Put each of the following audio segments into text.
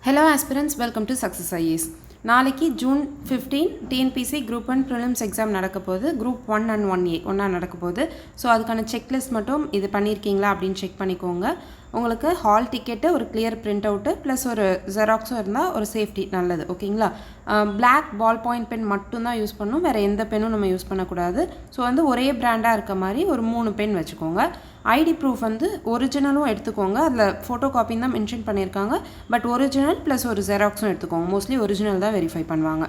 Hello aspirants, welcome to Success IAS. நாளைக்கு June 15 TNPSC group 1 prelims exam நடக்க போகுது. Group 1 and 1A ஒன்றா நடக்க போகுது. ஸோ அதுக்கான செக்லிஸ்ட் மட்டும் இது பண்ணியிருக்கீங்களா அப்படின்னு செக் பண்ணிக்கோங்க. உங்களுக்கு ஹால் டிக்கெட்டு, ஒரு கிளியர் பிரிண்ட் அவுட்டு ப்ளஸ் ஒரு ஜெராக்ஸும் இருந்தால் ஒரு சேஃப்டி நல்லது. ஓகேங்களா? பிளாக் பால் பாயிண்ட் பென் மட்டும்தான் யூஸ் பண்ணணும், வேறு எந்த பென்னும் நம்ம யூஸ் பண்ணக்கூடாது. ஸோ ஒரே பிராண்டாக இருக்க மாதிரி ஒரு 3 பென் வச்சுக்கோங்க. ஐடி ப்ரூஃப் ஒரிஜினலும் எடுத்துக்கோங்க. அதில் ஃபோட்டோ காப்பின்னு தான் மென்ஷன் பண்ணியிருக்காங்க. பட் ஒரிஜினல் ப்ளஸ் ஒரு ஜெராக்ஸும் எடுத்துக்கோங்க. மோஸ்ட்லி ஒரிஜினல் தான் வெரிஃபை பண்ணுவாங்க.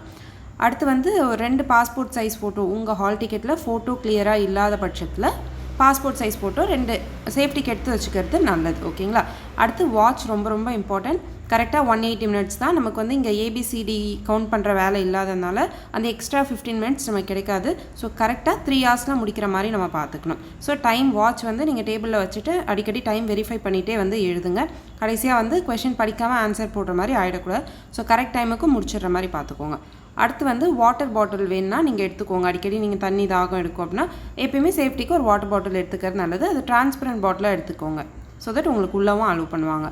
அடுத்து 2 பாஸ்போர்ட் சைஸ் ஃபோட்டோ, உங்கள் ஹால் டிக்கெட்டில் ஃபோட்டோ கிளியராக இல்லாத பட்சத்தில் பாஸ்போர்ட் சைஸ் ஃபோட்டோ 2 சேஃப்டிக்கு எடுத்து வச்சுக்கிறது நல்லது. ஓகேங்களா? அடுத்து வாட்ச் ரொம்ப இம்பார்ட்டன்ட். கரெக்டாக 180 மினிட்ஸ் தான். நமக்கு இங்கே ஏபிசிடி கவுண்ட் பண்ணுற வேலை இல்லாததுனால அந்த எக்ஸ்ட்ரா 15 மினிட்ஸ் நமக்கு கிடைக்காது. ஸோ கரெக்டாக 3 ஹவர்ஸில் முடிக்கிற மாதிரி நம்ம பார்த்துக்கணும். ஸோ டைம் வாட்ச் நீங்கள் டேபிளில் வச்சுட்டு அடிக்கடி டைம் வெரிஃபை பண்ணிகிட்டே எழுதுங்க. கடைசியாக கொஷின் படிக்காமல் ஆன்சர் போடுற மாதிரி ஆகிடக்கூடாது. ஸோ கரெக்ட் டைமுக்கு முடிச்சிடுற மாதிரி பார்த்துக்கோங்க. அடுத்து வாட்டர் பாட்டில் வேணுன்னா நீங்கள் எடுத்துக்கோங்க. அடிக்கடி நீங்கள் தண்ணி தாகம் எடுக்கும் அப்படின்னா எப்பயுமே சேஃப்டிக்கு ஒரு வாட்டர் பாட்டில் எடுத்துக்கிறது நல்லது. அது டிரான்ஸ்பரண்ட் பாட்டிலாக எடுத்துக்கோங்க. ஸோ தட் உங்களுக்கு உள்ளவும் அலோவ் பண்ணுவாங்க.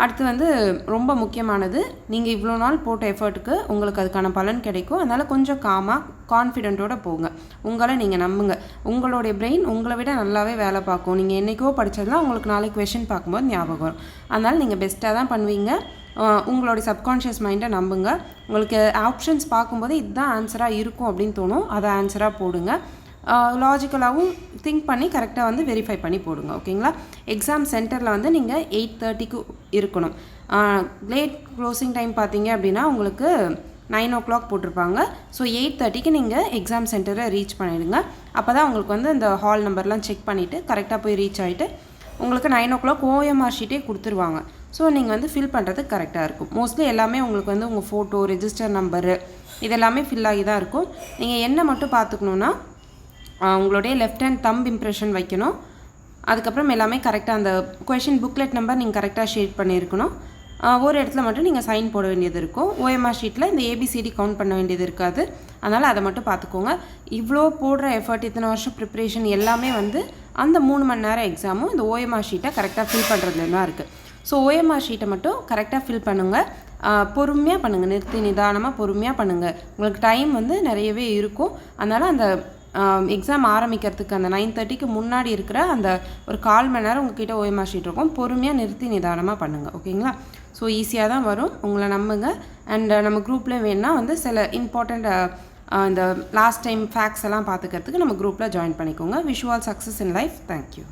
அடுத்து ரொம்ப முக்கியமானது, நீங்கள் இவ்வளோ நாள் போட்ட எஃபர்ட்டுக்கு உங்களுக்கு அதுக்கான பலன் கிடைக்கும். அதனால் கொஞ்சம் காமாக கான்ஃபிடென்ட்டோடு போங்க. உங்களை நீங்கள் நம்புங்க. உங்களுடைய பிரெயின் உங்களை விட நல்லாவே வேலை பார்க்கும். நீங்கள் என்றைக்கோ படித்ததுலாம் உங்களுக்கு நாளைக்கு கொஷின் பார்க்கும்போது ஞாபகம் வரும். அதனால் நீங்கள் பெஸ்ட்டாக தான் பண்ணுவீங்க. உங்களுடைய சப்கான்ஷியஸ் மைண்டை நம்புங்க. உங்களுக்கு ஆப்ஷன்ஸ் பார்க்கும்போது இதுதான் ஆன்சராக இருக்கும் அப்படின்னு தோணும். அதை ஆன்சராக போடுங்க. லாஜிக்கலாகவும் திங்க் பண்ணி கரெக்டாக வெரிஃபை பண்ணி போடுங்க. ஓகேங்களா? எக்ஸாம் சென்டரில் நீங்கள் 8:30க்கு இருக்கணும். லேட் க்ளோசிங் டைம் பார்த்தீங்க அப்படின்னா உங்களுக்கு 9 o'clock போட்டிருப்பாங்க. ஸோ 8:30க்கு நீங்கள் எக்ஸாம் சென்டரை ரீச் பண்ணிவிடுங்க. அப்போ தான் உங்களுக்கு இந்த ஹால் நம்பர்லாம் செக் பண்ணிவிட்டு கரெக்டாக போய் ரீச் ஆகிட்டு உங்களுக்கு 9 o'clock OMR ஷீட்டே கொடுத்துருவாங்க. ஸோ நீங்கள் ஃபில் பண்ணுறதுக்கு கரெக்டாக இருக்கும். மோஸ்ட்லி எல்லாமே உங்களுக்கு உங்கள் ஃபோட்டோ, ரெஜிஸ்டர் நம்பரு இதெல்லாமே ஃபில் ஆகி தான் இருக்கும். நீங்கள் என்ன மட்டும் பார்த்துக்கணுன்னா உங்களுடைய லெஃப்ட் ஹேண்ட் தம்ப் இம்ப்ரெஷன் வைக்கணும். அதுக்கப்புறம் எல்லாமே கரெக்டாக அந்த கொஷின் புக்லெட் நம்பர் நீங்கள் கரெக்டாக ஷேட் பண்ணியிருக்கணும். ஒரு இடத்துல மட்டும் நீங்கள் சைன் போட வேண்டியது இருக்கும். OMR ஷீட்டில் இந்த ABCD கவுண்ட் பண்ண வேண்டியது இருக்காது. அதனால் அதை மட்டும் பார்த்துக்கோங்க. இவ்வளோ போடுற எஃபர்ட், இத்தனை வருஷம் ப்ரிப்ரேஷன் எல்லாமே அந்த 3 மணி நேரம் எக்ஸாமும் இந்த OMR ஷீட்டை கரெக்டாக ஃபில் பண்ணுறதுல தான் இருக்குது. ஸோ OMR ஷீட்டை மட்டும் கரெக்டாக ஃபில் பண்ணுங்கள். பொறுமையாக பண்ணுங்கள். நிறுத்தி நிதானமாக பொறுமையாக பண்ணுங்கள். உங்களுக்கு டைம் நிறையவே இருக்கும். அதனால் அந்த எக்ஸாம் ஆரம்பிக்கிறதுக்கு அந்த 9:30க்கு முன்னாடி இருக்கிற அந்த ஒரு 1/4 மணி நேரம் உங்ககிட்ட OMR ஷீட் இருக்கும். பொறுமையாக நிறுத்தி நிதானமாக பண்ணுங்கள். ஓகேங்களா? ஸோ ஈஸியாக தான் வரும். உங்களை நம்புங்க. அண்ட் நம்ம குரூப்பில் வேணுன்னா சில இம்பார்ட்டண்ட் இந்த லாஸ்ட் டைம் ஃபேக்ட்ஸ் எல்லாம் பார்த்துக்கிறதுக்கு நம்ம குரூப்பில் ஜாயின் பண்ணிக்கோங்க. Wish you all success in life. Thank you.